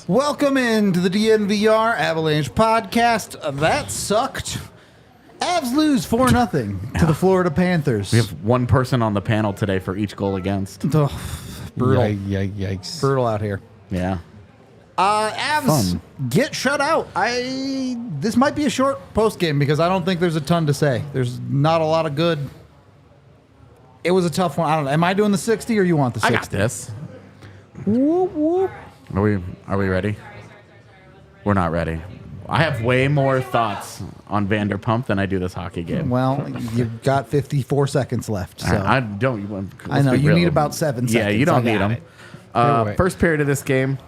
Welcome into the DNVR Avalanche podcast. That sucked. Avs lose 4-0 to the Florida Panthers. We have one person on the panel today for each goal against. Oh, brutal. Yikes. Brutal out here. Yeah. Avs get shut out. This might be a short post game because I don't think there's a ton to say. There's not a lot of good. It was a tough one. I don't know. Am I doing the 60 or you want the 60? I got this. Whoop, whoop. Are we ready? We're not ready. I have way more thoughts on Vanderpump than I do this hockey game. Well, you've got 54 seconds left. So. I don't. I know. You need about 7 seconds. Yeah, you don't need them. First period of this game,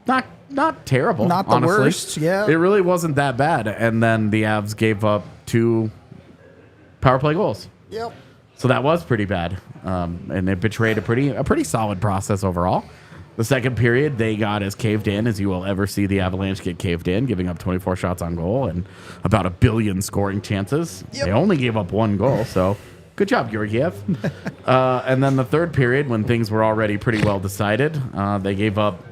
not terrible. Not the honestly. worst, yeah. It really wasn't that bad. And then the Avs gave up 2 power play goals. Yep. So that was pretty bad. And it betrayed a pretty solid process overall. The second period, they got as caved in as you will ever see the Avalanche get caved in, giving up 24 shots on goal and about 1 billion scoring chances. Yep. They only gave up 1 goal, so good job, Georgiev. And then the third period, when things were already pretty well decided, they gave up...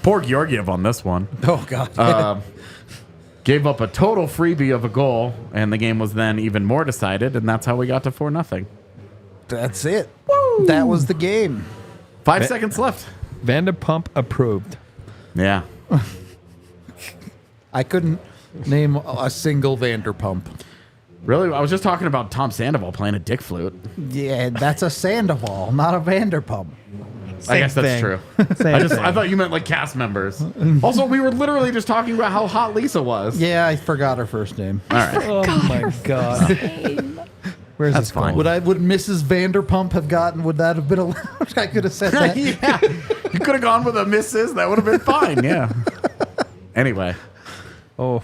Poor Georgiev on this one. Oh, God. Gave up a total freebie of a goal, and the game was then even more decided, and that's how we got to 4-0. That's it. Woo! That was the game. 5 seconds left. Vanderpump approved. Yeah. I couldn't name a single Vanderpump. Really? I was just talking about Tom Sandoval playing a dick flute. Yeah, that's a Sandoval, not a Vanderpump. I guess that's true. I thought you meant like cast members. Also, we were literally just talking about how hot Lisa was. Yeah, I forgot her first name. All right. Oh my God. Where's That's this fine. going? Would Mrs. Vanderpump have gotten? Would that have been allowed? I could have said that. Yeah. You could have gone with a Mrs. That would have been fine. Yeah. Anyway. Oh,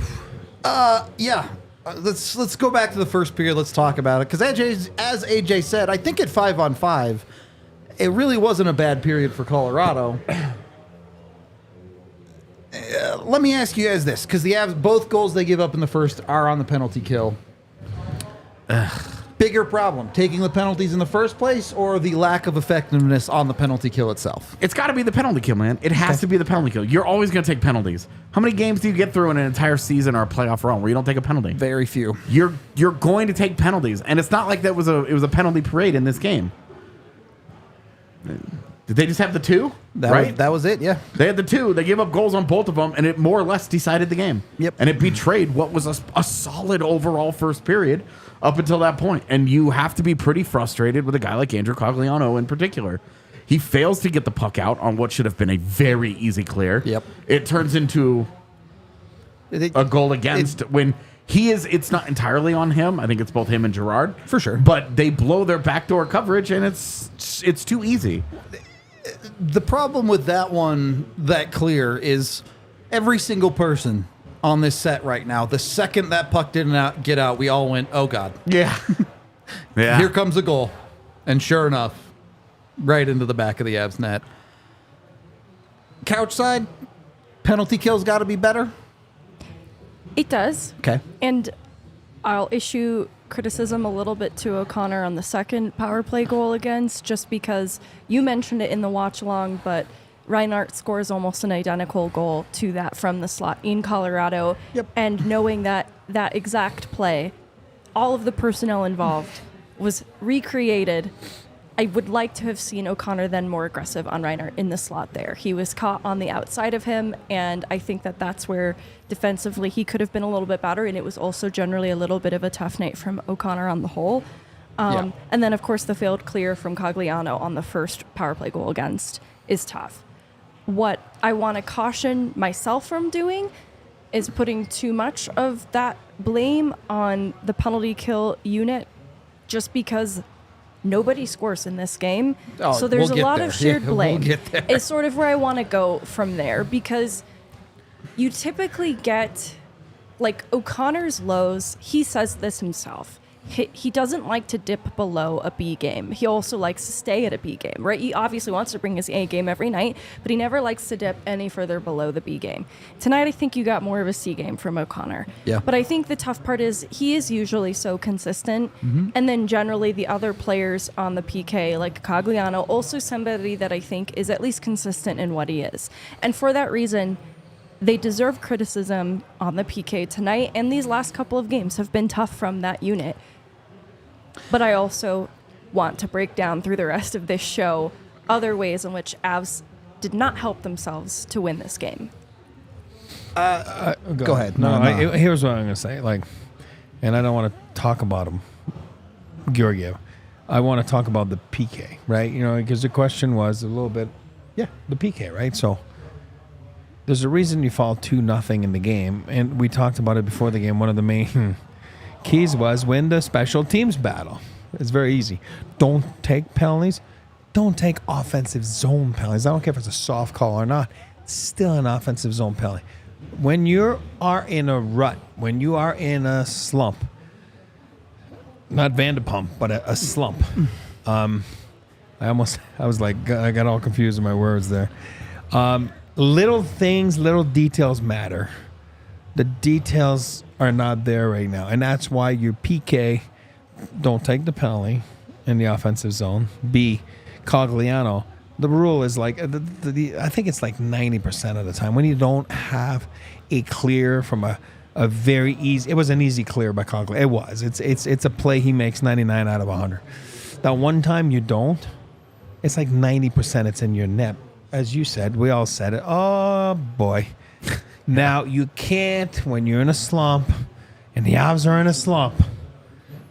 Yeah. Let's go back to the first period. Let's talk about it because as AJ said, I think at 5-on-5, it really wasn't a bad period for Colorado. Let me ask you guys this, because the Avs, both goals they give up in the first are on the penalty kill. Bigger problem, taking the penalties in the first place or the lack of effectiveness on the penalty kill itself? It's got to be the penalty kill, man. It has to be the penalty kill. You're always going to take penalties. How many games do you get through in an entire season or a playoff run where you don't take a penalty? Very few. You're going to take penalties, and it's not like it was a penalty parade in this game. Did they just have the 2? That was it, yeah. They had the 2. They gave up goals on both of them, and it more or less decided the game. Yep. And it betrayed what was a solid overall first period up until that point. And you have to be pretty frustrated with a guy like Andrew Cogliano in particular. He fails to get the puck out on what should have been a very easy clear. Yep. It turns into a goal against when he is. It's not entirely on him. I think it's both him and Gerard. For sure. But they blow their backdoor coverage, and it's too easy. The problem with that one, that clear, is every single person on this set right now, the second that puck didn't get out, we all went, oh, God. Yeah. Yeah. Here comes a goal. And sure enough, right into the back of the Avs net. Couch side, penalty kills got to be better? It does. Okay. And I'll issue criticism a little bit to O'Connor on the second power play goal against, just because you mentioned it in the watch along, but Reinhart scores almost an identical goal to that from the slot in Colorado. Yep. And knowing that exact play, all of the personnel involved was recreated. I would like to have seen O'Connor then more aggressive on Reinhart in the slot there. He was caught on the outside of him, and I think that's where defensively he could have been a little bit better, and it was also generally a little bit of a tough night from O'Connor on the whole. And then, of course, the failed clear from Cogliano on the first power play goal against is tough. What I want to caution myself from doing is putting too much of that blame on the penalty kill unit, just because nobody scores in this game. Oh, so there's we'll a lot there. of shared Yeah, blame. we'll get there. It's sort of where I want to go from there, because you typically get, like, O'Connor's lows, he says this himself. he doesn't like to dip below a B game. He also likes to stay at a B game, right? He obviously wants to bring his A game every night, but he never likes to dip any further below the B game. Tonight, I think you got more of a C game from O'Connor. Yeah. But I think the tough part is he is usually so consistent, and then generally the other players on the PK, like Cogliano, also somebody that I think is at least consistent in what he is. And for that reason, they deserve criticism on the PK tonight, and these last couple of games have been tough from that unit. But I also want to break down through the rest of this show other ways in which Avs did not help themselves to win this game. Go ahead. No, here's what I'm going to say. And I don't want to talk about him, Georgiev. I want to talk about the PK, right? Because the question was a little bit, the PK, right? So there's a reason you fall 2-0 in the game, and we talked about it before the game. One of the main keys was win the special teams battle. It's very easy. Don't take penalties. Don't take offensive zone penalties. I don't care if it's a soft call or not. It's still an offensive zone penalty. When you are in a rut, when you are in a slump, not Vanderpump, but a slump. I got all confused in my words there. Little things, little details matter. The details are not there right now. And that's why your PK, don't take the penalty in the offensive zone. B, Cogliano. The rule is I think it's like 90% of the time when you don't have a clear from a very easy, it was an easy clear by Cogliano. It was. It's a play he makes 99 out of 100. That one time you don't, it's like 90% it's in your net. As you said, we all said it. Oh, boy. Now, you can't, when you're in a slump, and the Avs are in a slump,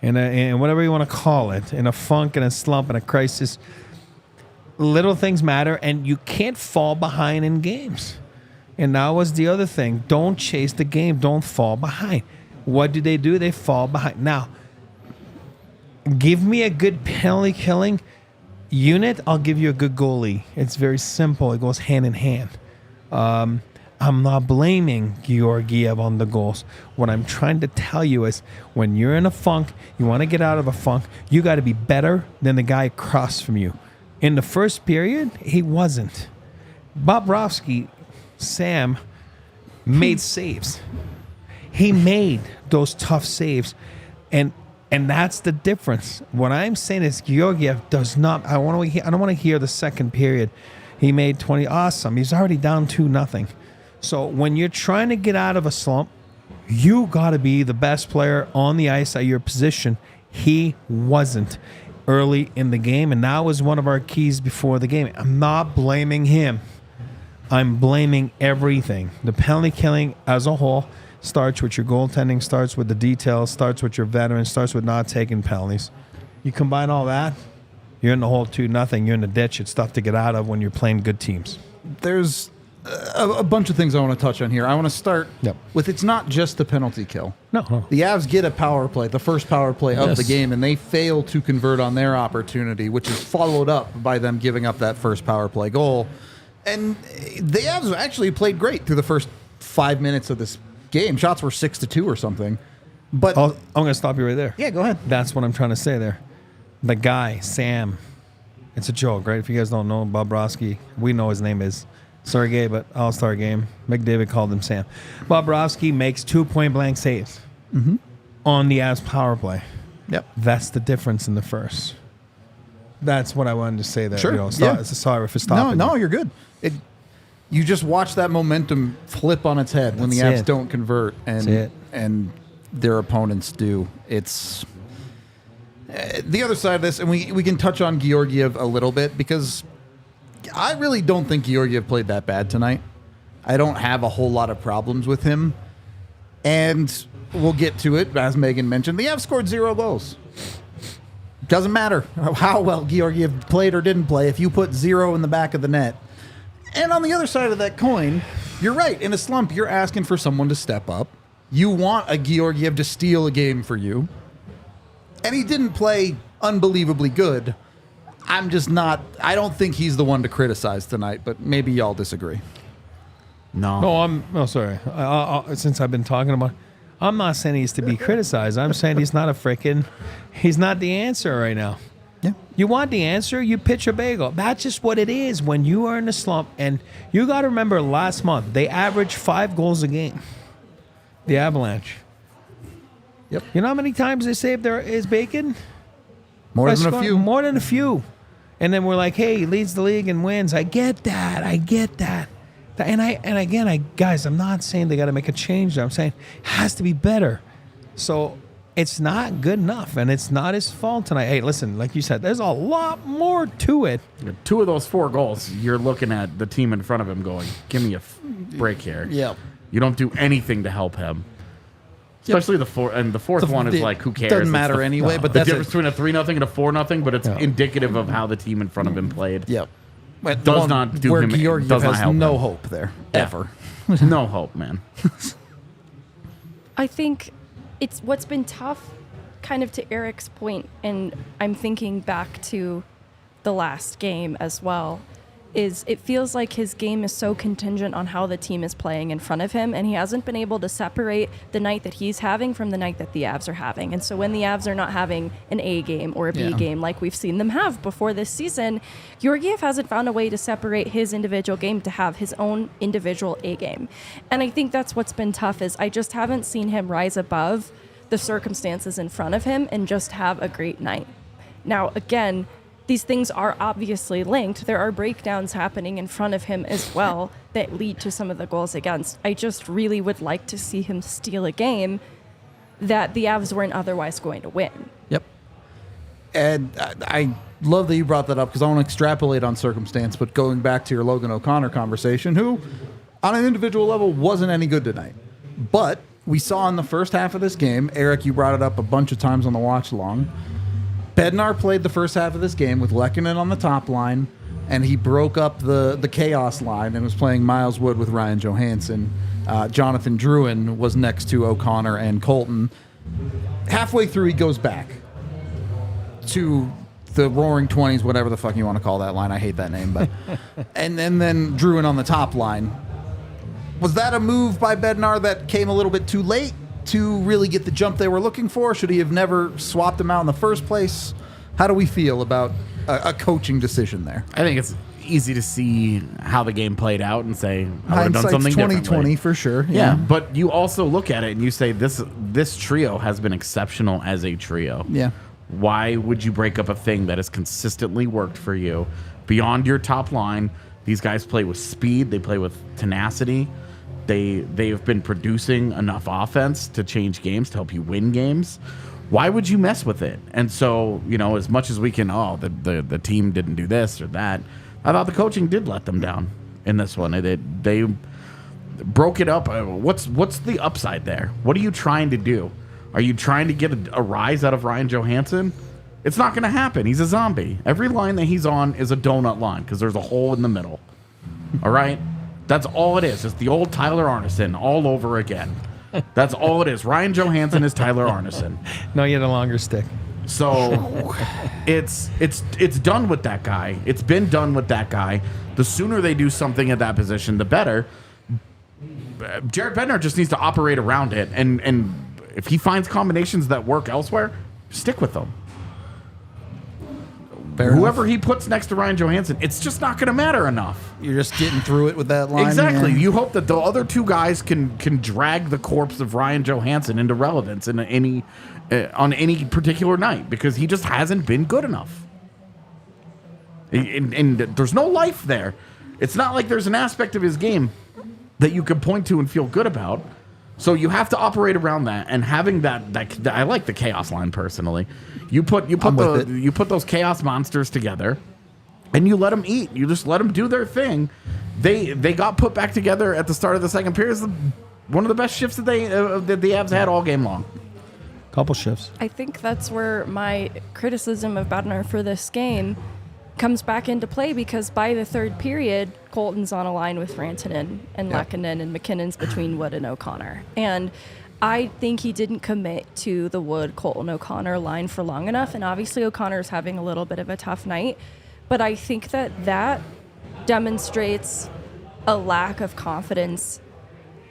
in whatever you want to call it, in a funk, in a slump, in a crisis, little things matter, and you can't fall behind in games. And that was the other thing. Don't chase the game. Don't fall behind. What do? They fall behind. Now, give me a good penalty killing unit, I'll give you a good goalie. It's very simple. It goes hand in hand. I'm not blaming Georgiev on the goals. What I'm trying to tell you is when you're in a funk, you want to get out of a funk, you got to be better than the guy across from you. In the first period, he wasn't. Bobrovsky, Sam, made saves. He made those tough saves. And that's the difference. What I'm saying is Georgiev does not. I don't want to hear the second period. He made 20. Awesome. He's already down 2-0. So when you're trying to get out of a slump, you got to be the best player on the ice at your position. He wasn't early in the game, and that was one of our keys before the game. I'm not blaming him. I'm blaming everything. The penalty killing as a whole starts with your goaltending, starts with the details, starts with your veterans, starts with not taking penalties. You combine all that, you're in the hole 2-0. You're in the ditch. It's tough to get out of when you're playing good teams. There's a bunch of things I want to touch on here. I want to start with it's not just the penalty kill. No. The Avs get a power play, the first power play of Yes. the game, and they fail to convert on their opportunity, which is followed up by them giving up that first power play goal. And the Avs actually played great through the first 5 minutes of this game. Shots were 6-2 or something. But I'm going to stop you right there. yeah, go ahead. That's what I'm trying to say there. The guy, Sam, it's a joke, right? If you guys don't know Bobrovsky, we know his name is Sergey, but All-Star game. McDavid called him Sam. Bobrovsky makes 2 point-blank saves on the Avs power play. Yep. That's the difference in the first. That's what I wanted to say there. Sure. Sorry for stopping. No, you're good. You just watch that momentum flip on its head when the Avs don't convert and their opponents do. It's the other side of this, and we can touch on Georgiev a little bit because I really don't think Georgiev played that bad tonight. I don't have a whole lot of problems with him. And we'll get to it, as Megan mentioned. The Avs scored 0 goals. Doesn't matter how well Georgiev played or didn't play if you put 0 in the back of the net. And on the other side of that coin, you're right. In a slump, you're asking for someone to step up. You want a Georgiev to steal a game for you. And he didn't play unbelievably good. I'm just not. I don't think he's the one to criticize tonight, but maybe y'all disagree. No. Sorry. Since I've been talking about, I'm not saying he's to be criticized. I'm saying he's not the answer right now. Yeah. You want the answer, you pitch a bagel. That's just what it is when you are in a slump. And you got to remember last month, they averaged 5 goals a game. The Avalanche. Yep. You know how many times they saved his bacon? More than a few. More than a few. And then we're like, hey, he leads the league in wins. I get that. And guys, I'm not saying they got to make a change there. I'm saying it has to be better. So it's not good enough, and it's not his fault tonight. Hey, listen, like you said, there's a lot more to it. 2 of those 4 goals, you're looking at the team in front of him going, give me a break here. Yep. You don't do anything to help him. Especially the fourth one is like, who cares? Doesn't matter anyway, but the that's difference between a 3-0 and a 4-0, but it's indicative of how the team in front of him played. Yep. But Does not do where him- Georgiev does not has help no him. hope there, Yeah. ever. No hope, man. I think it's what's been tough, kind of to Eric's point, and I'm thinking back to the last game as well, is it feels like his game is so contingent on how the team is playing in front of him, and he hasn't been able to separate the night that he's having from the night that the Avs are having. And so when the Avs are not having an A game or a B game like we've seen them have before this season, Georgiev hasn't found a way to separate his individual game to have his own individual A game. And I think that's what's been tough, is I just haven't seen him rise above the circumstances in front of him and just have a great night. Now, again, these things are obviously linked. There are breakdowns happening in front of him as well that lead to some of the goals against. I just really would like to see him steal a game that the Avs weren't otherwise going to win. Yep. And I love that you brought that up, because I want to extrapolate on circumstance, but going back to your Logan O'Connor conversation, who on an individual level wasn't any good tonight. But we saw in the first half of this game, Eric, you brought it up a bunch of times on the watch along, Bednar played the first half of this game with MacKinnon on the top line, and he broke up the chaos line and was playing Miles Wood with Ryan Johansson. Jonathan Drouin was next to O'Connor and Colton. Halfway through, he goes back to the Roaring 20s, whatever the fuck you want to call that line. I hate that name. But and then Drouin on the top line. Was that a move by Bednar that came a little bit too late to really get the jump they were looking for? Should he have never swapped him out in the first place? How do we feel about a coaching decision there? I think it's easy to see how the game played out and say, I would have done something 2020 differently. for sure. Yeah, but you also look at it and you say, this trio has been exceptional as a trio. Yeah. Why would you break up a thing that has consistently worked for you beyond your top line? These guys play with speed. They play with tenacity. They've been producing enough offense to change games, to help you win games. Why would you mess with it? And so, as much as we can, the team didn't do this or that, I thought the coaching did let them down in this one. They broke it up. What's the upside there? What are you trying to do? Are you trying to get a rise out of Ryan Johansson? It's not going to happen. He's a zombie. Every line that he's on is a donut line because there's a hole in the middle. All right? That's all it is. It's the old Tyler Arneson all over again. That's all it is. Ryan Johansson is Tyler Arneson. No, you had a longer stick. So it's done with that guy. It's been done with that guy. The sooner they do something at that position, the better. Jared Bednar just needs to operate around it, and if he finds combinations that work elsewhere, stick with them. Whoever he puts next to Ryan Johansson, it's just not going to matter enough. You're just getting through it with that line. Exactly. Yeah. You hope that the other two guys can drag the corpse of Ryan Johansson into relevance in on any particular night, because he just hasn't been good enough. And there's no life there. It's not like there's an aspect of his game that you can point to and feel good about. So you have to operate around that, and having that I like the chaos line personally. You put those chaos monsters together, and you let them eat. You just let them do their thing. They got put back together at the start of the second period. It's one of the best shifts that the Avs had all game long. Couple shifts. I think that's where my criticism of Bednar for this game comes back into play, because by the third period, Colton's on a line with Rantanen and MacKinnon, and MacKinnon's between Wood and O'Connor. And I think he didn't commit to the Wood, Colton, O'Connor line for long enough. And obviously O'Connor's having a little bit of a tough night. But I think that demonstrates a lack of confidence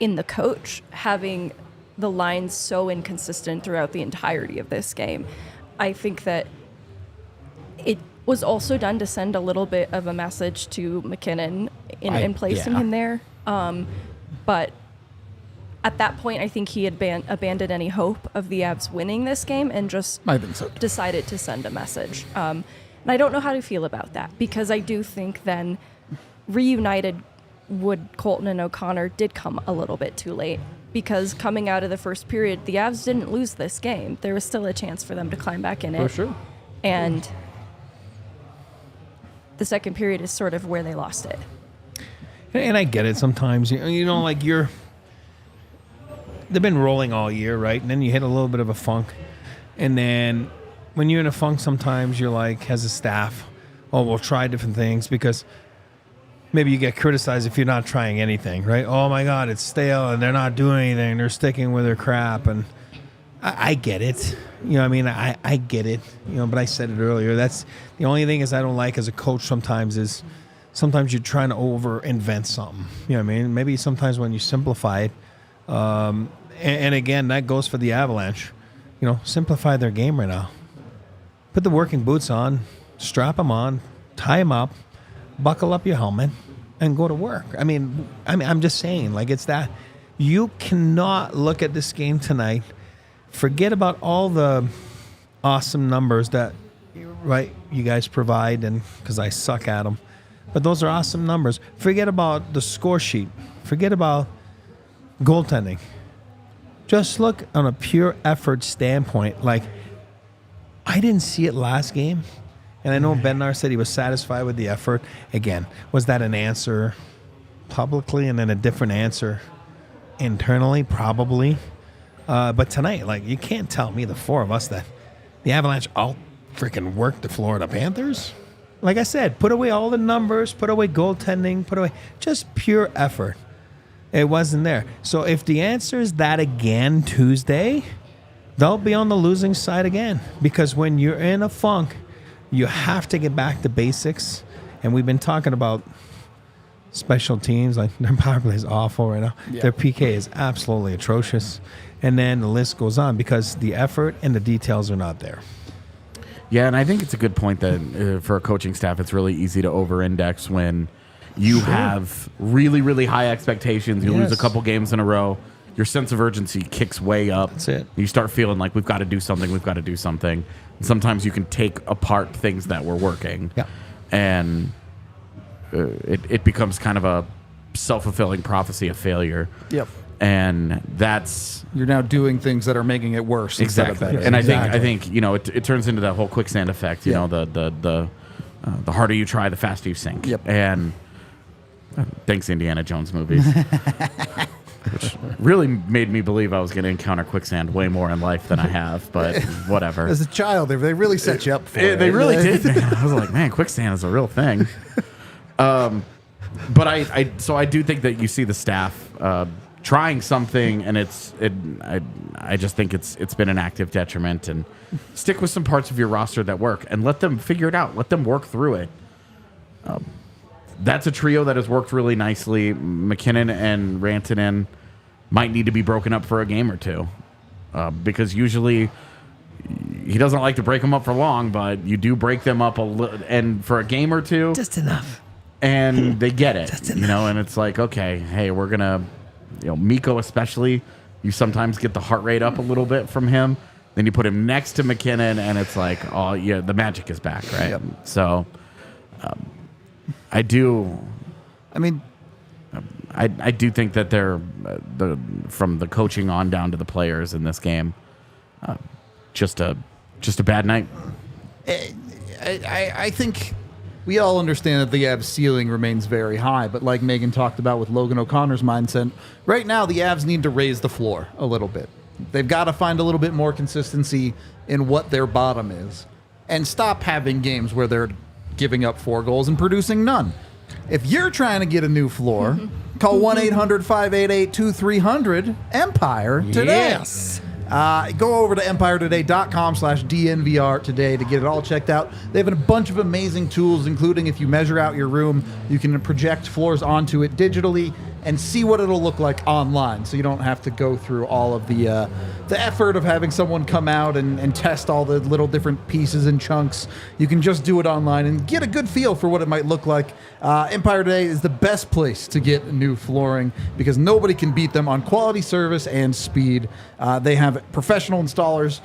in the coach, having the line so inconsistent throughout the entirety of this game. I think that it was also done to send a little bit of a message to MacKinnon in placing him there. But at that point, I think he had abandoned any hope of the Avs winning this game and just decided to send a message. And I don't know how to feel about that, because I do think then reunited Wood, Colton, and O'Connor did come a little bit too late, because coming out of the first period, the Avs didn't lose this game. There was still a chance for them to climb back in it. For sure. And the second period is sort of where they lost it. And I get it sometimes. You know, like they've been rolling all year, right? And then you hit a little bit of a funk. And then when you're in a funk, sometimes you're like, as a staff, oh, we'll try different things, because maybe you get criticized if you're not trying anything, right? Oh my God, it's stale and they're not doing anything. They're sticking with their crap. And I get it. You know what I mean? I get it. You know, but I said it earlier. That's the only thing is I don't like as a coach sometimes is sometimes you're trying to over-invent something. You know what I mean? Maybe sometimes when you simplify it, and again, that goes for the Avalanche. You know, simplify their game right now. Put the working boots on, strap them on, tie them up, buckle up your helmet, and go to work. I mean, I'm just saying, like, it's that. You cannot look at this game tonight, forget about all the awesome numbers that, right, you guys provide, and because I suck at them. But those are awesome numbers. Forget about the score sheet. Forget about goaltending. Just look on a pure effort standpoint. Like, I didn't see it last game. And I know Bednar said he was satisfied with the effort. Again, was that an answer publicly and then a different answer internally? Probably. But tonight, like, you can't tell me, the four of us, that the Avalanche freaking worked the Florida Panthers. Like I said, put away all the numbers, put away goaltending, put away just pure effort. It wasn't there. So if the answer is that again Tuesday, they'll be on the losing side again. Because when you're in a funk, you have to get back to basics. And we've been talking about special teams. Like, their power play is awful right now. Yeah. Their PK is absolutely atrocious. And then the list goes on because the effort and the details are not there. Yeah, and I think it's a good point that for a coaching staff, it's really easy to over-index when you have really, really high expectations. You lose a couple games in a row. Your sense of urgency kicks way up. That's it. You start feeling like we've got to do something. We've got to do something. And sometimes you can take apart things that were working. Yeah. And it becomes kind of a self-fulfilling prophecy of failure. Yep. And that's... You're now doing things that are making it worse. Exactly. Instead of better. And I think you know, it turns into that whole quicksand effect. You know, the harder you try, the faster you sink. Yep. And thanks, Indiana Jones movies. Which really made me believe I was going to encounter quicksand way more in life than I have, but whatever. As a child, they really set you up for it. They really did, man. I was like, man, quicksand is a real thing. But I do think that you see the staff trying something, and I just think it's been an active detriment. And stick with some parts of your roster that work, and let them figure it out. Let them work through it. That's a trio that has worked really nicely. MacKinnon and Rantanen might need to be broken up for a game or two, because usually he doesn't like to break them up for long, but you do break them up a little, and for a game or two, just enough, and they get it, you know. And it's like, okay, hey, we're gonna, you know, Mikko especially. You sometimes get the heart rate up a little bit from him. Then you put him next to MacKinnon, and it's like, oh yeah, the magic is back, right? Yep. So. I do. I mean, I do think that they're from the coaching on down to the players in this game, just a bad night. I think we all understand that the Avs ceiling remains very high, but like Megan talked about with Logan O'Connor's mindset, right now the Avs need to raise the floor a little bit. They've got to find a little bit more consistency in what their bottom is, and stop having games where they're giving up 4 goals and producing none. If you're trying to get a new floor, call 1-800-588-2300 Empire today. Yes. Go over to empiretoday.com/DNVR today to get it all checked out. They have a bunch of amazing tools, including if you measure out your room, you can project floors onto it digitally and see what it'll look like online, so you don't have to go through all of the effort of having someone come out and test all the little different pieces and chunks. You can just do it online and get a good feel for what it might look like. Empire Today is the best place to get new flooring because nobody can beat them on quality, service, and speed. They have professional installers,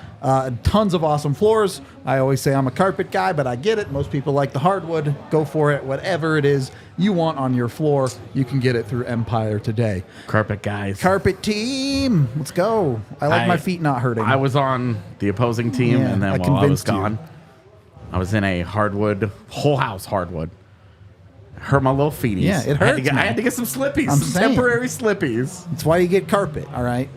tons of awesome floors. I always say I'm a carpet guy, but I get it. Most people like the hardwood. Go for it. Whatever it is you want on your floor, you can get it through Empire Today. Carpet guys. Carpet team. Let's go. I like my feet not hurting. I was on the opposing team, and then while I was gone, I was in a hardwood, whole house hardwood. Hurt my little feeties. Yeah, it hurts. I had to get some slippies, I'm some saying. temporary slippies. That's why you get carpet, all right?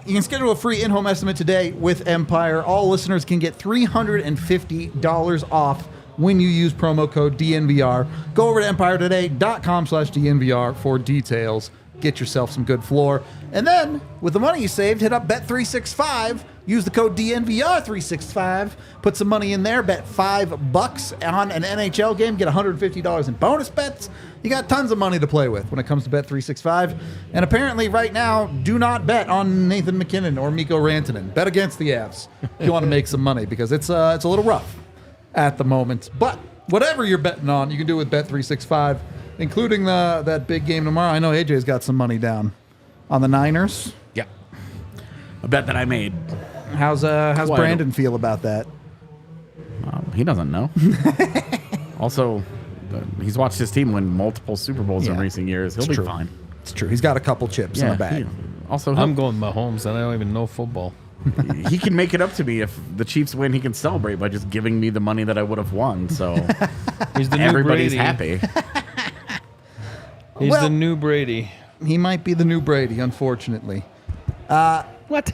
You can schedule a free in-home estimate today with Empire. All listeners can get $350 off when you use promo code DNVR. Go over to empiretoday.com/DNVR for details. Get yourself some good floor. And then, with the money you saved, hit up Bet365. Use the code DNVR365. Put some money in there. Bet $5 on an NHL game. Get $150 in bonus bets. You got tons of money to play with when it comes to Bet365. And apparently, right now, do not bet on Nathan MacKinnon or Mikko Rantanen. Bet against the Avs if you want to make some money because it's a little rough at the moment. But whatever you're betting on, you can do it with Bet365, including that big game tomorrow. I know AJ's got some money down on the Niners. Yeah. A bet that I made. How's Brandon feel about that? He doesn't know. Also, he's watched his team win multiple Super Bowls in recent years. He'll be fine. It's true. He's got a couple chips in the bag. I'm going Mahomes, and I don't even know football. He can make it up to me if the Chiefs win. He can celebrate by just giving me the money that I would have won. So He's the everybody's new happy. He's the new Brady. He might be the new Brady, unfortunately. What?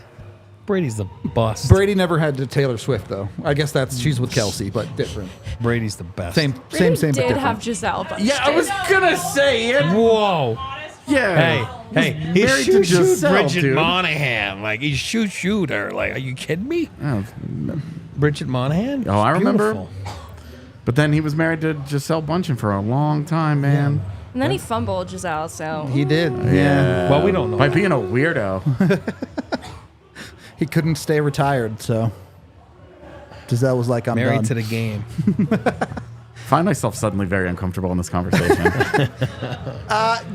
Brady's the boss. Brady never had to Taylor Swift, though. I guess she's with Kelsey, but different. Brady's the best. Same, Brady but did different. have Giselle, but Yeah, I was gonna say it. Whoa. Yeah. Hey, He's he's married to shoot Giselle, Bridget dude. Monahan. Like, he's shoot her. Like, are you kidding me? Oh, Bridget Monahan? Oh, I remember. Beautiful. but then he was married to Giselle Bundchen for a long time, man. and then he fumbled Giselle, so He did. Yeah. Well, we don't know. By being a weirdo. He couldn't stay retired, so Giselle was like, I'm Married done. to the game. Find myself suddenly very uncomfortable in this conversation.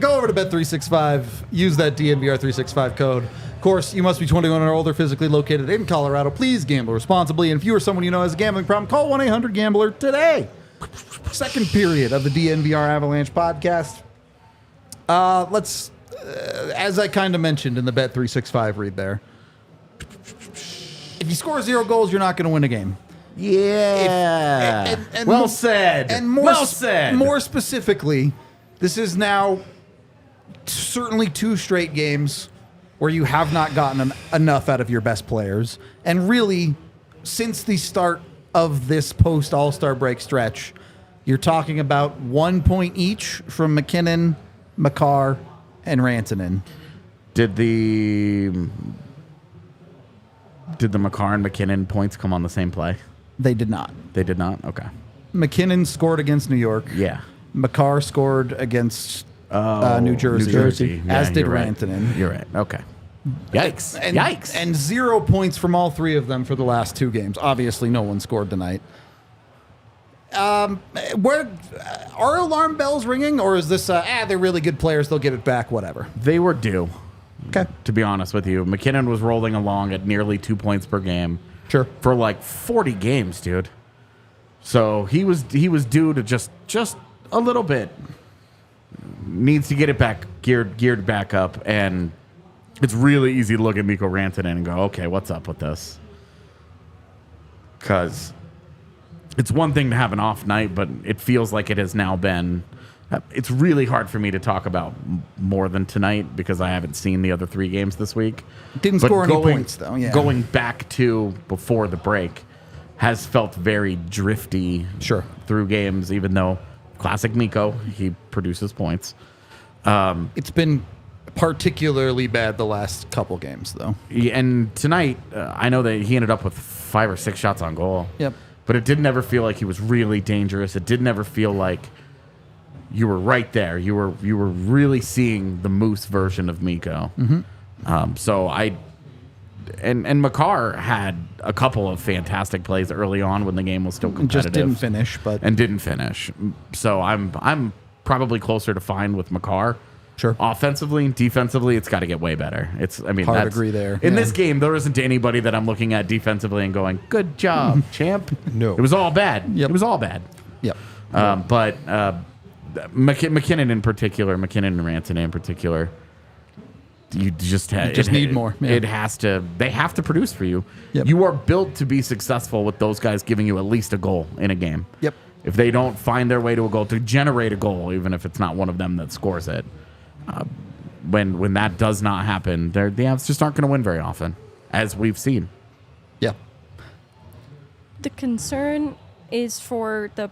Go over to Bet365. Use that DNVR365 code. Of course, you must be 21 or older, physically located in Colorado. Please gamble responsibly. And if you or someone you know has a gambling problem, call 1-800-GAMBLER today. Second period of the DNVR Avalanche podcast. Let's, as I kind of mentioned in the Bet365 read there, if you score 0 goals, you're not going to win a game. Yeah. And well said. And more, well said. More specifically, this is now certainly 2 straight games where you have not gotten enough out of your best players. And really, since the start of this post-All-Star break stretch, you're talking about 1 point each from MacKinnon, Makar, and Rantanen. Did the Makar and MacKinnon points come on the same play? They did not. They did not? Okay. MacKinnon scored against New York. Yeah. Makar scored against New Jersey. As Yeah, did you're right. Rantanen. You're right. Okay. Yikes. Yikes. And 0 points from all 3 of them for the last 2 games. Obviously, no one scored tonight. Where are alarm bells ringing, or is this they're really good players, they'll get it back, whatever? They were due. Okay. To be honest with you, MacKinnon was rolling along at nearly 2 points per game. Sure. For like 40 games, dude. So he was due to just a little bit. Needs to get it back geared back up, and it's really easy to look at Mikko Rantanen and go, okay, what's up with this? Because it's one thing to have an off night, but it feels like it has now been. It's really hard for me to talk about more than tonight because I haven't seen the other 3 games this week. Didn't score any points, though. Yeah. Going back to before the break has felt very drifty through games, even though classic Mikko, he produces points. It's been particularly bad the last couple games, though. And tonight, I know that he ended up with 5 or 6 shots on goal. Yep. But it didn't ever feel like he was really dangerous. It didn't ever feel like you were right there. You were really seeing the Moose version of Mikko. So and Makar had a couple of fantastic plays early on when the game was still competitive. Just didn't finish, but and didn't finish. So I'm probably closer to fine with Makar. Sure. Offensively, defensively, it's got to get way better. Hard to agree there. In this game, there isn't anybody that I'm looking at defensively and going, "Good job, champ." No. It was all bad. Yep. It was all bad. Yep. But MacKinnon in particular, MacKinnon and Rantanen in particular, you just need more. Yeah. It has to. They have to produce for you. Yep. You are built to be successful with those guys giving you at least a goal in a game. Yep. If they don't find their way to a goal, to generate a goal, even if it's not one of them that scores it, when that does not happen, the Avs just aren't going to win very often, as we've seen. Yeah. The concern is for the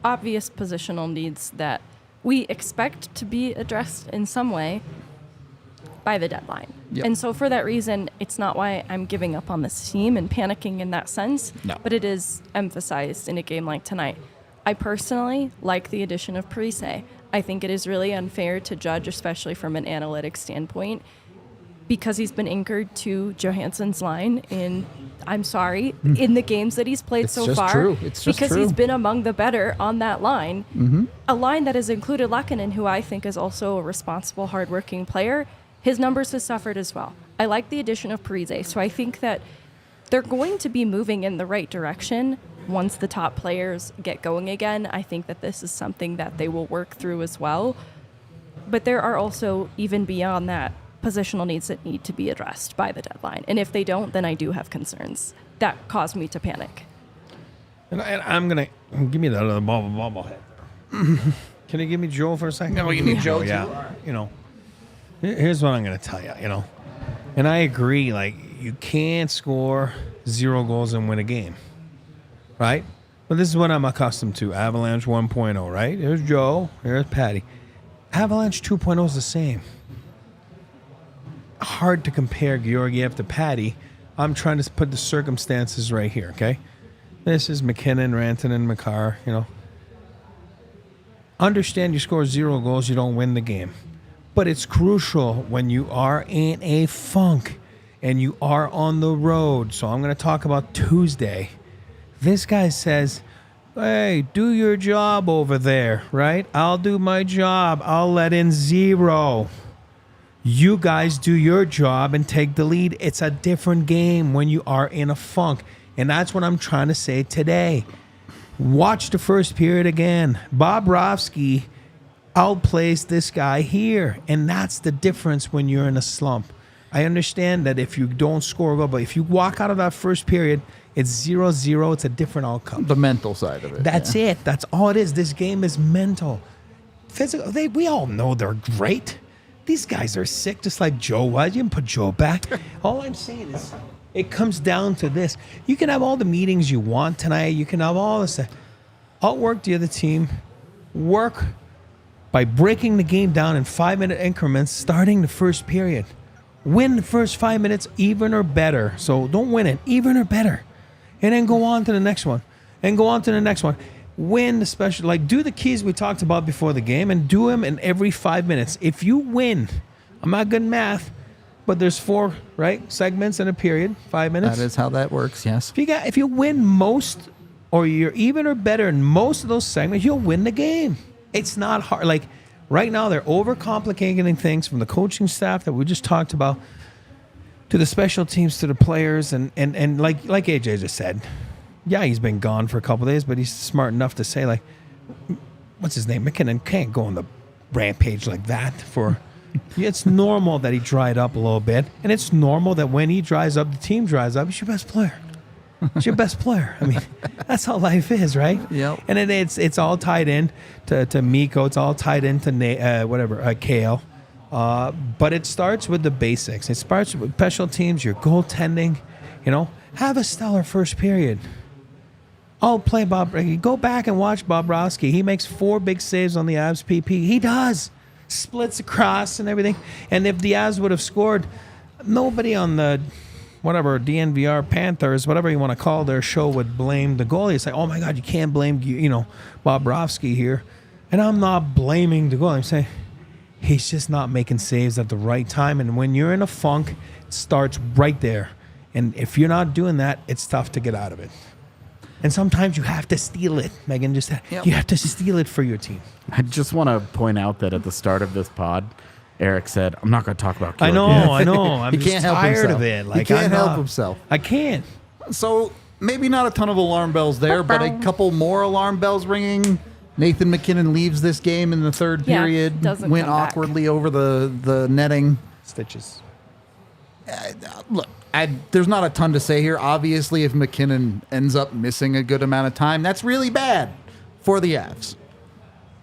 obvious positional needs that we expect to be addressed in some way by the deadline. Yep. And so for that reason, it's not why I'm giving up on this team and panicking in that sense, No. but it is emphasized in a game like tonight. I personally like the addition of Parise. I think it is really unfair to judge, especially from an analytics standpoint, because he's been anchored to Johansson's line in the games that he's played It's so just far. true. It's just because true. he's been among the better on that line. A line that has included MacKinnon, who I think is also a responsible, hardworking player. His numbers have suffered as well. I like the addition of Parise, so I think that they're going to be moving in the right direction once the top players get going again. I think that this is something that they will work through as well. But there are also, even beyond that, positional needs that need to be addressed by the deadline. And if they don't, then I do have concerns that cause me to panic. And I'm going to give me that other bobblehead. Can you give me Joe for a second? No, you need Joe too. Yeah. Here's what I'm going to tell you, And I agree, you can't score 0 goals and win a game. Right? But this is what I'm accustomed to. Avalanche 1.0, right? Here's Joe. Here's Patty. Avalanche 2.0 is the same. Hard to compare Georgiev to Patty. I'm trying to put the circumstances right here, okay? This is MacKinnon, Rantanen, Makar, Understand you score 0 goals, you don't win the game. But it's crucial when you are in a funk and you are on the road. So I'm going to talk about Tuesday. This guy says, hey, do your job over there, right? I'll do my job. I'll let in 0. You guys do your job and take the lead. It's a different game when you are in a funk. And that's what I'm trying to say today. Watch the first period again. Bobrovsky outplays this guy here. And that's the difference when you're in a slump. I understand that if you don't score a goal, but if you walk out of that first period, it's 0-0. It's a different outcome. The mental side of it. That's it. That's all it is. This game is mental. Physical. We all know they're great. These guys are sick, just like Joe was. You can put Joe back. All I'm saying is it comes down to this. You can have all the meetings you want tonight. You can have all this stuff. Outwork the other team. Work by breaking the game down in 5-minute increments, starting the first period. Win the first 5 minutes, even or better. So don't win it, even or better. And then go on to the next one. And go on to the next one. Win the special, do the keys we talked about before the game and do them in every 5 minutes. If you win, I'm not good at math, but there's 4, right, segments in a period, 5 minutes. That is how that works, yes. If you win most, or you're even or better in most of those segments, you'll win the game. It's not hard. Right now, they're overcomplicating things from the coaching staff that we just talked about to the special teams, to the players, and like AJ just said, yeah, he's been gone for a couple of days, but he's smart enough to say, what's his name? MacKinnon can't go on the rampage like that. It's normal that he dried up a little bit, and it's normal that when he dries up, the team dries up. He's your best player. It's your best player. I mean, that's how life is, right? Yep. And then it's all tied in to Mikko. It's all tied into Kale. But it starts with the basics. It starts with special teams, your goaltending. Have a stellar first period. I'll play go back and watch Bobrovsky. He makes 4 big saves on the Avs PP. He does. Splits across and everything. And if the Avs would have scored, nobody on the DNVR Panthers, whatever you want to call their show, would blame the goalie. It's like, oh my God, you can't blame Bobrovsky here. And I'm not blaming the goal. I'm saying he's just not making saves at the right time. And when you're in a funk, it starts right there. And if you're not doing that, it's tough to get out of it. And sometimes you have to steal it, Megan. You have to steal it for your team. I just want to point out that at the start of this pod, Eric said, "I'm not going to talk about." I know. I'm He just can't help tired himself. of it. Like, he can't I'm help not- himself. I can't. So maybe not a ton of alarm bells there, but a couple more alarm bells ringing. Nathan MacKinnon leaves this game in the third Yeah, period. doesn't Went come back. awkwardly over the netting. Stitches. Look, there's not a ton to say here. Obviously, if MacKinnon ends up missing a good amount of time, that's really bad for the Avs.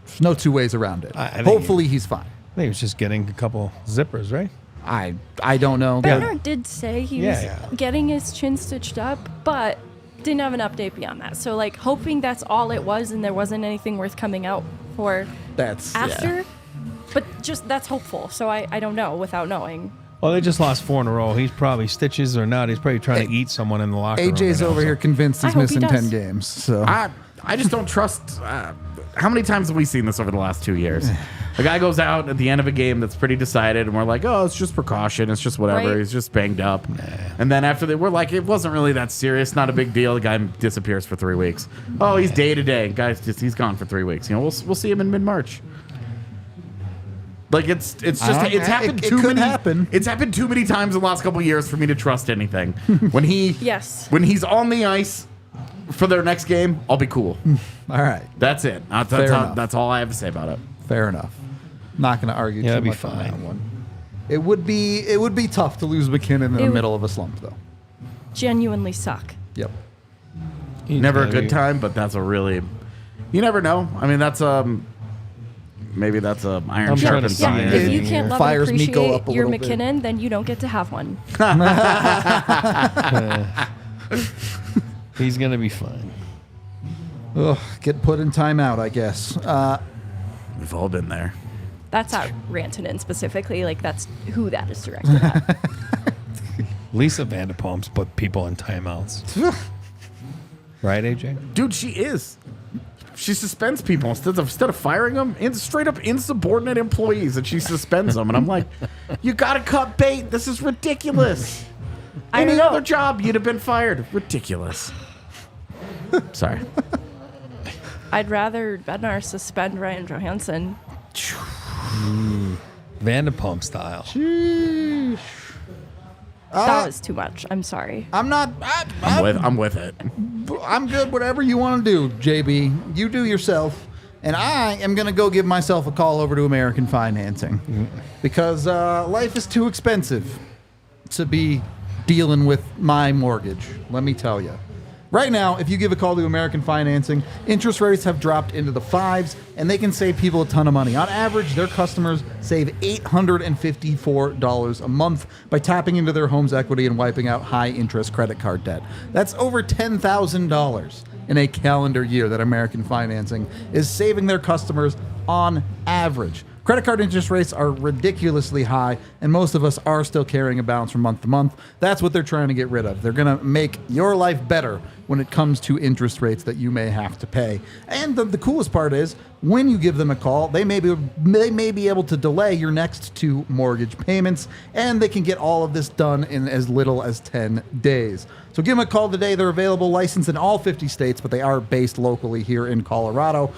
There's no two ways around it. I think Hopefully, he's fine. I think he was just getting a couple zippers, right? I don't know. Bernard did say he was Yeah. getting his chin stitched up, but didn't have an update beyond that. So, like, hoping that's all it was and there wasn't anything worth coming out for That's after. yeah. But just that's hopeful. So I don't know without knowing. Well, they just lost 4 in a row. He's probably stitches or not. He's probably trying to eat someone in the locker room. AJ's right now, over so. here convinced I he's hope he missing 10 does. games. So I just don't trust. How many times have we seen this over the last 2 years? A guy goes out at the end of a game that's pretty decided, and we're like, "Oh, it's just precaution. It's just whatever. Right. He's just banged up." And then after we're like, "It wasn't really that serious. Not a big deal." The guy disappears for 3 weeks. Oh, he's day to day. Guys, he's gone for 3 weeks. We'll see him in mid-March. Like it's just happened it too could many. happen. It's happened too many times in the last couple of years for me to trust anything. When Yes. he's on the ice for their next game, I'll be cool. all right, That's it. Fair enough. That's all I have to say about it. fair enough. Not going to argue Yeah, too it'd be much on that fine. one. It would be tough to lose MacKinnon in the would- middle of a slump, though. Genuinely suck. Yep. He's Never a gotta good be- time, but that's a really. You never know. I mean, that's maybe that's a iron I'm trying to sharpened see Yeah, iron. it. if you Yeah. can't love Fires and Miko appreciate up a your little bit. McKinnon, then you don't get to have one. He's going to be fine. Ugh, get put in timeout, I guess. We've all been there. That's not Rantanen specifically. Like, that's who that is directed at. Lisa Vanderpumps put people in timeouts. Right, AJ? Dude, she is. She suspends people instead of firing them, straight up insubordinate employees, and she suspends them. And I'm like, you got to cut bait. This is ridiculous. I Any don't know. other job, you'd have been fired. Ridiculous. Sorry. I'd rather Bednar suspend Ryan Johansson. Vanderpump style. That was too much. I'm sorry. I'm not. I'm with it. I'm good. Whatever you want to do, JB. You do yourself. And I am going to go give myself a call over to American Financing because life is too expensive to be dealing with my mortgage. Let me tell you. Right now, if you give a call to American Financing, interest rates have dropped into the 5s, and they can save people a ton of money. On average, their customers save $854 a month by tapping into their home's equity and wiping out high-interest credit card debt. That's over $10,000 in a calendar year that American Financing is saving their customers on average. Credit card interest rates are ridiculously high, and most of us are still carrying a balance from month to month. That's what they're trying to get rid of. They're going to make your life better when it comes to interest rates that you may have to pay. And the coolest part is, when you give them a call, they may be able to delay your next 2 mortgage payments, and they can get all of this done in as little as 10 days. So give them a call today. They're available, licensed in all 50 states, but they are based locally here in Colorado.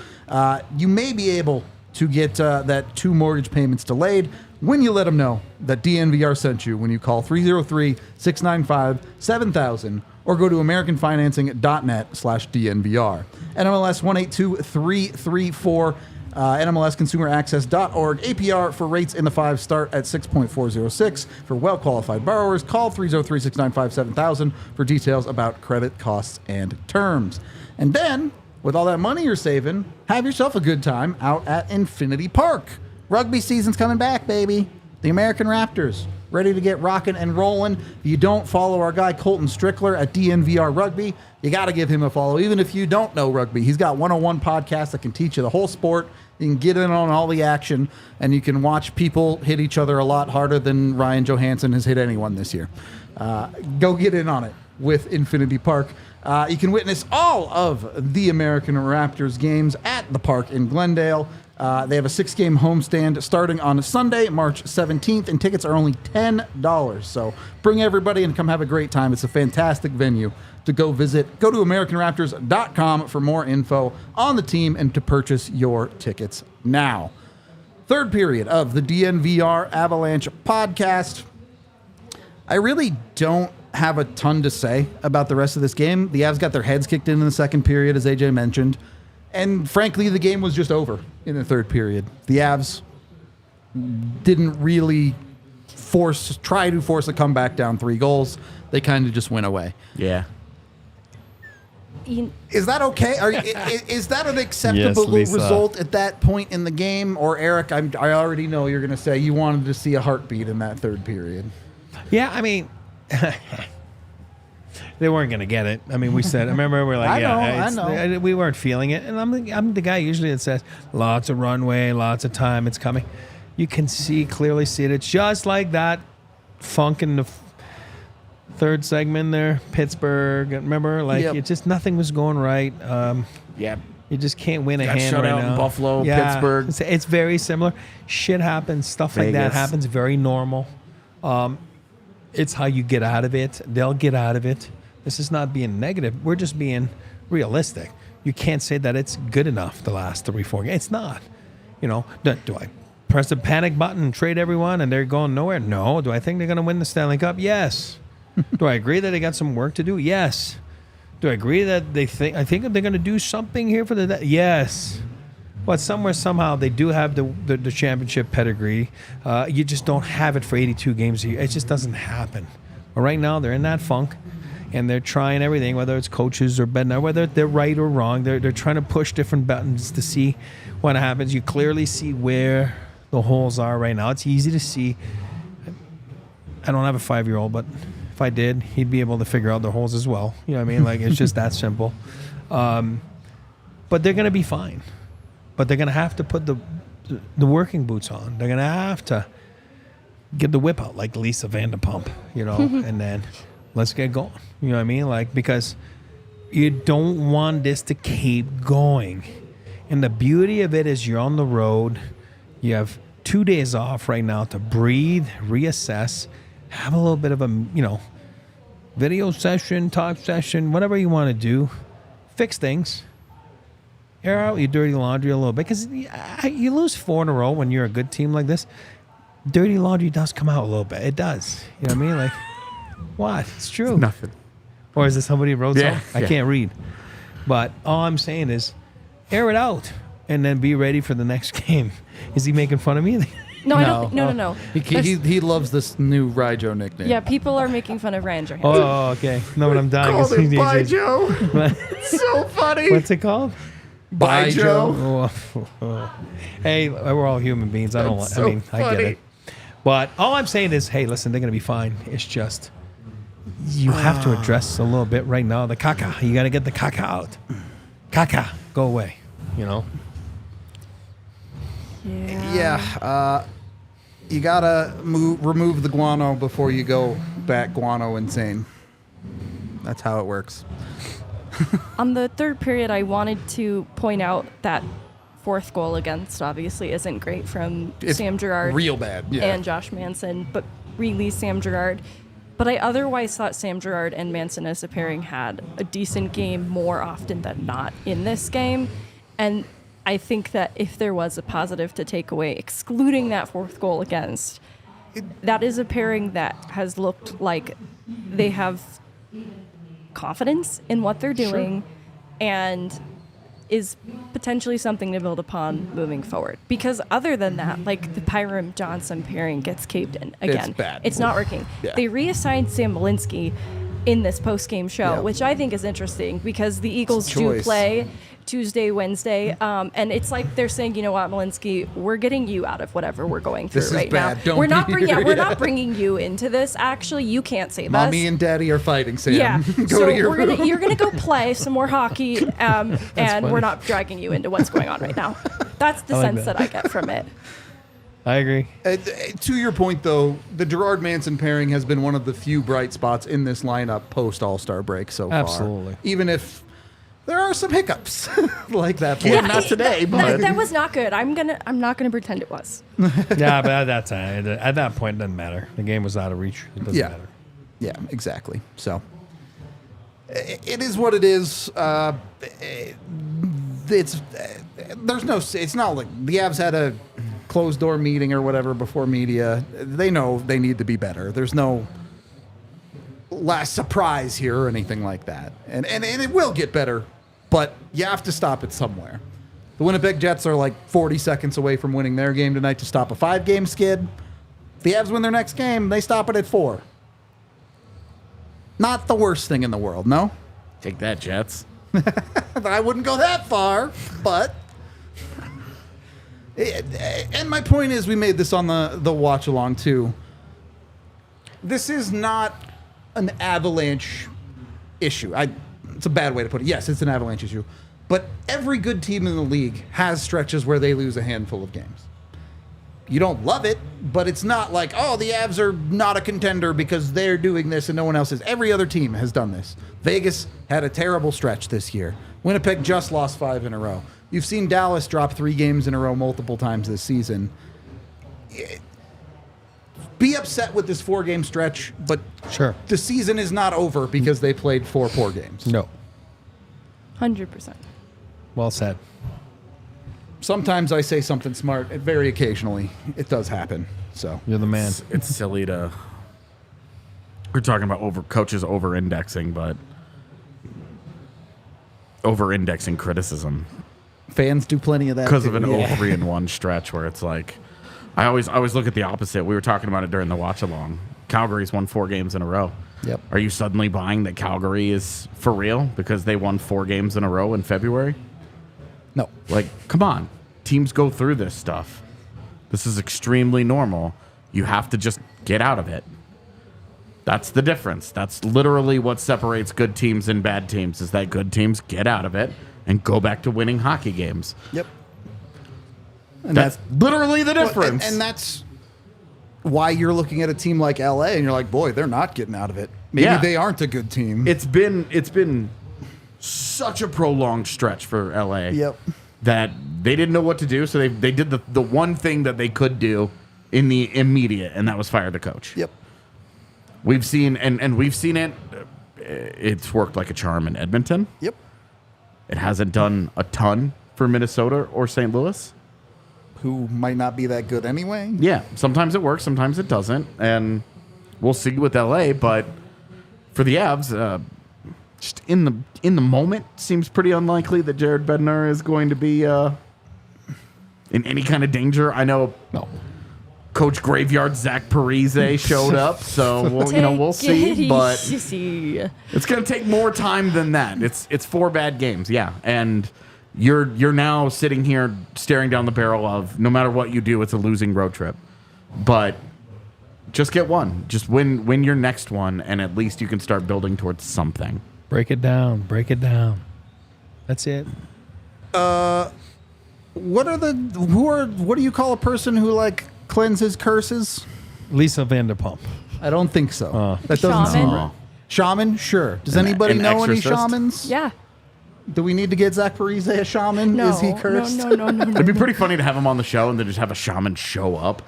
You may be able to get that 2 mortgage payments delayed when you let them know that DNVR sent you when you call 303-695-7000 or go to americanfinancing.net/DNVR. NMLS 182334, NMLSconsumeraccess.org. APR for rates in the 5 start at 6.406. For well-qualified borrowers, call 303-695-7000 for details about credit costs and terms. And then, with all that money you're saving, have yourself a good time out at Infinity Park. Rugby season's coming back, baby. The American Raptors, ready to get rocking and rolling. If you don't follow our guy Colton Strickler at DNVR Rugby, you got to give him a follow. Even if you don't know rugby, he's got 101 podcasts that can teach you the whole sport. You can get in on all the action, and you can watch people hit each other a lot harder than Ryan Johansson has hit anyone this year. Go get in on it with Infinity Park. You can witness all of the American Raptors games at the park in Glendale. They have a 6-game homestand starting on Sunday, March 17th, and tickets are only $10. So bring everybody and come have a great time. It's a fantastic venue to go visit. Go to AmericanRaptors.com for more info on the team and to purchase your tickets now. Third period of the DNVR Avalanche podcast. I really don't have a ton to say about the rest of this game. The Avs got their heads kicked in the second period, as AJ mentioned. And frankly, the game was just over in the third period. The Avs didn't really try to force a comeback down 3 goals. They kind of just went away. Yeah. Is that okay? Is that an acceptable result at that point in the game? Or Eric, I already know you're going to say you wanted to see a heartbeat in that third period. Yeah, I mean, they weren't going to get it. I mean, we said, I remember we were like, I know. We weren't feeling it. And I'm the guy usually that says, lots of runway, lots of time, it's coming. You can clearly see it. It's just like that funk in the third segment there, Pittsburgh. Remember, it just nothing was going right. Yeah. You just can't win a Got hand shut right out now. in Buffalo, Pittsburgh. It's very similar. Shit happens. Stuff like that Vegas. happens. Very normal. It's how you get out of it. They'll get out of it. This is not being negative. We're just being realistic. You can't say that it's good enough the last 3-4 games. It's not. You know, do I press the panic button and trade everyone and they're going nowhere? No. Do I think they're going to win the Stanley Cup? Yes. Do I agree that they got some work to do? Yes. Do I agree that I think they're going to do something here for the... Yes. But somehow, they do have the championship pedigree. You just don't have it for 82 games a year. It just doesn't happen. But right now, they're in that funk, and they're trying everything, whether it's coaches or Bednar, whether they're right or wrong. They're trying to push different buttons to see what happens. You clearly see where the holes are right now. It's easy to see. I don't have a 5-year-old, but if I did, he'd be able to figure out the holes as well. You know what I mean? Like, it's just that simple. But they're going to be fine. But they're going to have to put the working boots on. They're going to have to get the whip out like Lisa Vanderpump, you know, and then let's get going. You know what I mean? Like, because you don't want this to keep going. And the beauty of it is you're on the road. You have 2 days off right now to breathe, reassess, have a little bit of a, video session, talk session, whatever you want to do. Fix things. Air out your dirty laundry a little bit, because you lose 4 in a row when you're a good team like this. Dirty laundry does come out a little bit. It does. You know what I mean? Like, what? It's true. It's nothing. Or is it somebody who wrote something? I Yeah. can't read. But all I'm saying is, air it out and then be ready for the next game. Is he making fun of me? No, I don't. No. He loves this new Ryjo nickname. Yeah, people are making fun of Ryan Johansson. Oh, okay. No, but I'm dying. Called him By Joe. It's so funny. What's it called? By Joe. Oh. Hey, we're all human beings. I That's get funny. it. But all I'm saying is, hey, listen, they're going to be fine. It's just you have to address a little bit right now. The caca. You got to get the caca out. Caca. Go away. You know? Yeah. You got to remove the guano before you go back guano insane. That's how it works. On the third period, I wanted to point out that fourth goal against obviously isn't great from It's Sam Girard real bad. Yeah. and Josh Manson, but really Sam Girard. But I otherwise thought Sam Girard and Manson as a pairing had a decent game more often than not in this game. And I think that if there was a positive to take away, excluding that fourth goal against, that is a pairing that has looked like they have confidence in what they're doing and is potentially something to build upon moving forward. Because other than that, like the Pyram Johnson pairing gets caved in again. It's bad. It's not working. Yeah. They reassigned Sam Malinsky in this post-game show, which I think is interesting because the Eagles do play Tuesday, Wednesday, and it's like they're saying, you know what, Malinsky, we're getting you out of whatever we're going through right now. We're not bringing you into this. Actually, you can't save us. Mommy and Daddy are fighting, Sam. Yeah, Go so to your room. you're gonna go play some more hockey, and we're not dragging you into what's going on right now. That's the sense that I get from it. I agree. To your point, though, the Gerard Manson pairing has been one of the few bright spots in this lineup post All-Star break so far. Absolutely. Even if there are some hiccups like that. Yeah, not today, but That was not good. I'm not gonna pretend it was. Yeah, but at that point, it doesn't matter. The game was out of reach. It doesn't matter. Yeah, exactly. So it is what it is. It's not like the Avs had a closed door meeting or whatever before media. They know they need to be better. There's no last surprise here or anything like that. And it will get better, but you have to stop it somewhere. The Winnipeg Jets are like 40 seconds away from winning their game tonight to stop a 5-game skid. If the Avs win their next game, they stop it at 4. Not the worst thing in the world, no? take that, Jets. I wouldn't go that far, but... And my point is, we made this on the watch along too. This is not an Avalanche issue. It's a bad way to put it. Yes, it's an Avalanche issue. But every good team in the league has stretches where they lose a handful of games. You don't love it, but it's not like, oh, the Avs are not a contender because they're doing this and no one else is. Every other team has done this. Vegas had a terrible stretch this year. Winnipeg just lost 5 in a row. You've seen Dallas drop 3 games in a row multiple times this season. Be upset with this 4-game stretch, but Sure. the season is not over because they played 4 poor games. No. 100%. Well said. Sometimes I say something smart, and very occasionally it does happen. So You're the man. It's silly to. We're talking about coaches over-indexing, but over-indexing criticism fans do plenty of that because of too. an Yeah. 0-3-1 stretch where it's like, I always look at the opposite. We were talking about it during the watch along. Calgary's won 4 games in a row. Yep. Are you suddenly buying that Calgary is for real because they won 4 games in a row in February? No. Like, come on. Teams go through this stuff. This is extremely normal. You have to just get out of it. That's the difference. That's literally what separates good teams and bad teams, is that good teams get out of it and go back to winning hockey games. Yep. And That's literally the difference. And that's why you're looking at a team like LA and you're like, boy, they're not getting out of it. Maybe Yeah. they aren't a good team. It's been such a prolonged stretch for LA. Yep. That they didn't know what to do, so they did the one thing that they could do in the immediate, and that was fire the coach. Yep. We've seen and we've seen it. It's worked like a charm in Edmonton. Yep. It hasn't done a ton for Minnesota or St. Louis. Who might not be that good anyway. Yeah, sometimes it works, sometimes it doesn't, and we'll see with LA. But for the Avs, just in the moment, seems pretty unlikely that Jared Bednar is going to be in any kind of danger. I know. No. Coach Graveyard Zach Parise showed up, so we'll see. But it's going to take more time than that. It's 4 bad games, yeah, and you're now sitting here staring down the barrel of no matter what you do, it's a losing road trip. But just get one, just win your next one, and at least you can start building towards something. Break it down. Break it down. That's it. What do you call a person who like cleanses curses? Lisa Vanderpump. I don't think so. That doesn't seem Shaman. right. Shaman, sure. Does An anybody know any exorcist? shamans? Yeah. Do we need to get Zach Parise a shaman? No. Is he cursed? No. It'd be pretty funny to have him on the show and then just have a shaman show up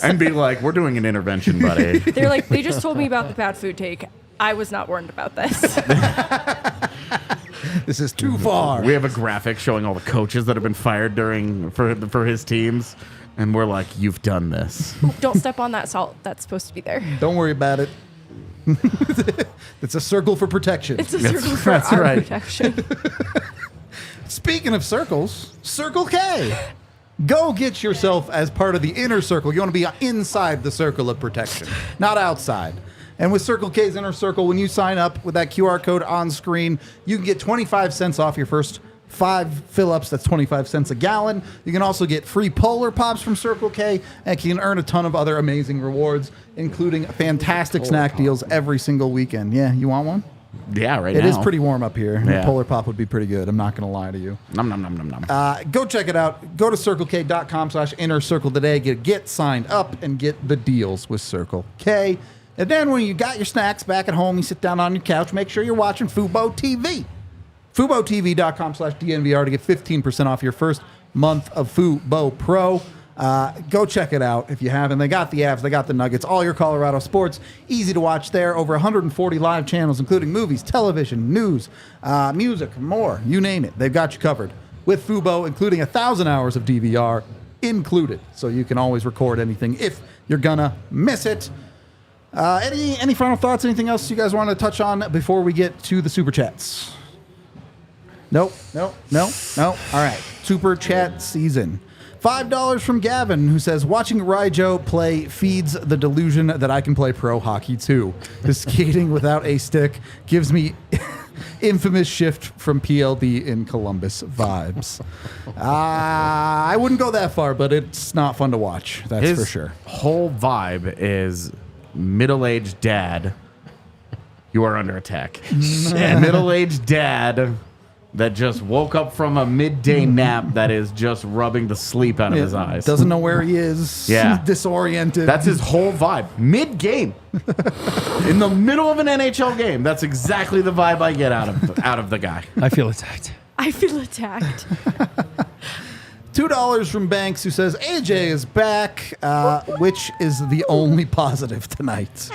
and be like, "We're doing an intervention, buddy." They're like, they just told me about the bad food take. I was not warned about this. This is too far. We have a graphic showing all the coaches that have been fired for his teams, and we're like, "You've done this." Don't step on that salt. That's supposed to be there. Don't worry about it. It's a circle for protection. It's a circle for that's our right. protection. Speaking of circles, Circle K. Go get yourself as part of the inner circle. You want to be inside the circle of protection, not outside. And with Circle K's Inner Circle, when you sign up with that QR code on screen, you can get 25 cents off your first 5 fill-ups. That's 25 cents a gallon. You can also get free Polar Pops from Circle K, and you can earn a ton of other amazing rewards, including fantastic snack deals every single weekend. Yeah, you want one? Yeah, right It now. is pretty warm up here. Yeah. Polar Pop would be pretty good. I'm not going to lie to you. Nom, nom, nom, nom, nom. Go check it out. Go to CircleK.com/InnerCircle today. Get signed up and get the deals with Circle K. And then when you got your snacks back at home, you sit down on your couch, make sure you're watching Fubo TV. FuboTV.com/DNVR to get 15% off your first month of Fubo Pro. Go check it out if you haven't. They got the Avs, they got the Nuggets, all your Colorado sports. Easy to watch there. Over 140 live channels, including movies, television, news, music, more. You name it. They've got you covered. With Fubo, including 1,000 hours of DVR included. So you can always record anything if you're gonna miss it. Any final thoughts? Anything else you guys want to touch on before we get to the Super Chats? Nope. All right. Super Chat season. $5 from Gavin, who says, watching Ryjo play feeds the delusion that I can play pro hockey too. The skating without a stick gives me infamous shift from PLD in Columbus vibes. I wouldn't go that far, but it's not fun to watch. That's His for sure. whole vibe is middle-aged dad. You are under attack. Middle-aged dad that just woke up from a midday nap that is just rubbing the sleep out of his eyes. Doesn't know where he is. Yeah. He's disoriented. That's his whole vibe. Mid-game. In the middle of an NHL game. That's exactly the vibe I get out of the guy. I feel attacked. I feel attacked. $2 from Banks, who says AJ is back, which is the only positive tonight.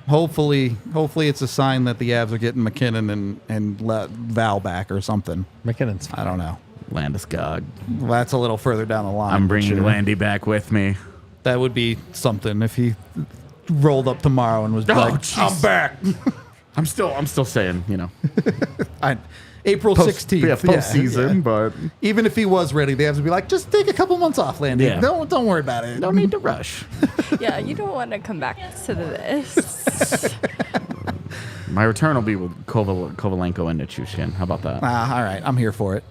Hopefully it's a sign that the Avs are getting MacKinnon and Val back or something. MacKinnon's I don't know. Landeskog. Well, that's a little further down the line. I'm bringing Sure. Landy back with me. That would be something if he rolled up tomorrow and was like, jeez. I'm back. I'm still saying, April 16th. Postseason, but even if he was ready, the Avs would be like, just take a couple months off, Landy. Yeah. Don't worry about it. no need to rush. Yeah, you don't want to come back to this. My return will be with Kovalenko and Nichushkin. How about that? All right, I'm here for it.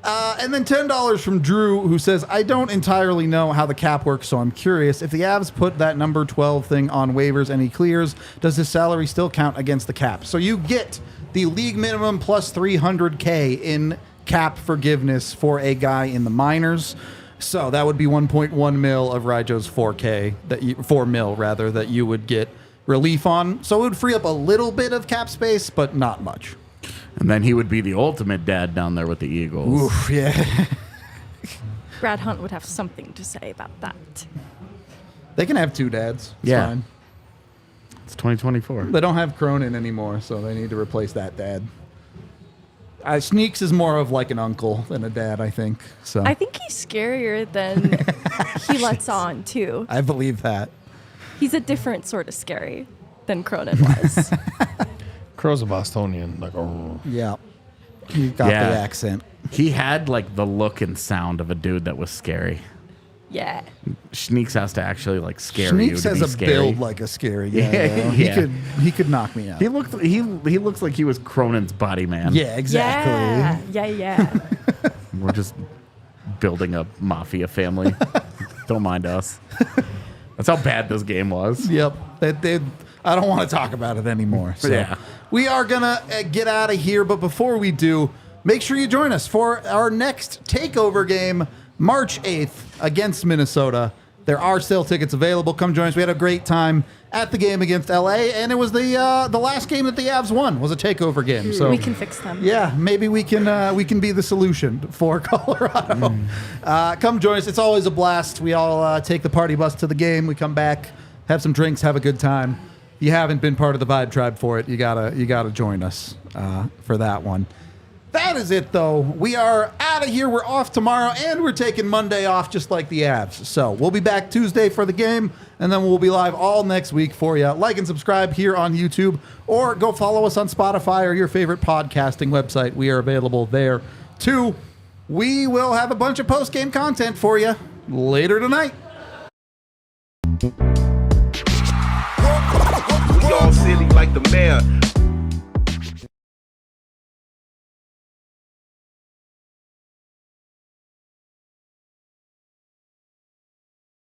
And then $10 from Drew, who says, I don't entirely know how the cap works, so I'm curious. If the Avs put that number 12 thing on waivers and he clears, does his salary still count against the cap? So you get the league minimum plus $300K in cap forgiveness for a guy in the minors. So that would be 1.1 mil of Ryjo's 4 mil that you would get relief on. So it would free up a little bit of cap space, but not much. And then he would be the ultimate dad down there with the Eagles. Oof, yeah. Brad Hunt would have something to say about that. They can have two dads. It's Yeah. fine. It's 2024. They don't have Cronin anymore, so they need to replace that dad. Sneaks is more of like an uncle than a dad, I think. So I think he's scarier than he lets on, too. I believe that. He's a different sort of scary than Cronin was. Crow's a Bostonian. Like, oh. Yeah. You got Yeah. the accent. He had like the look and sound of a dude that was scary. Yeah. Schneeks has to actually like scare you Sneaks to has be a scary. build like a scary guy. though. Yeah. He could knock me out. He looks like he was Cronin's body man. Yeah, exactly. Yeah. We're just building a mafia family. Don't mind us. That's how bad this game was. Yep. I don't want to talk about it anymore. So Yeah. we are going to get out of here. But before we do, make sure you join us for our next takeover game, March 8th against Minnesota. There are still tickets available. Come join us. We had a great time at the game against LA, and it was the last game that the Avs won was a takeover game. So We can fix them. yeah, maybe we can be the solution for Colorado. Come join us. It's always a blast. We all take the party bus to the game. We come back, have some drinks, have a good time. If you haven't been part of the Vibe Tribe for it, you gotta join us for that one. That is it, though. We are out of here. We're off tomorrow, and we're taking Monday off just like the Avs. So we'll be back Tuesday for the game, and then we'll be live all next week for you. Like and subscribe here on YouTube, or go follow us on Spotify or your favorite podcasting website. We are available there, too. We will have a bunch of post-game content for you later tonight. We all silly like the mayor.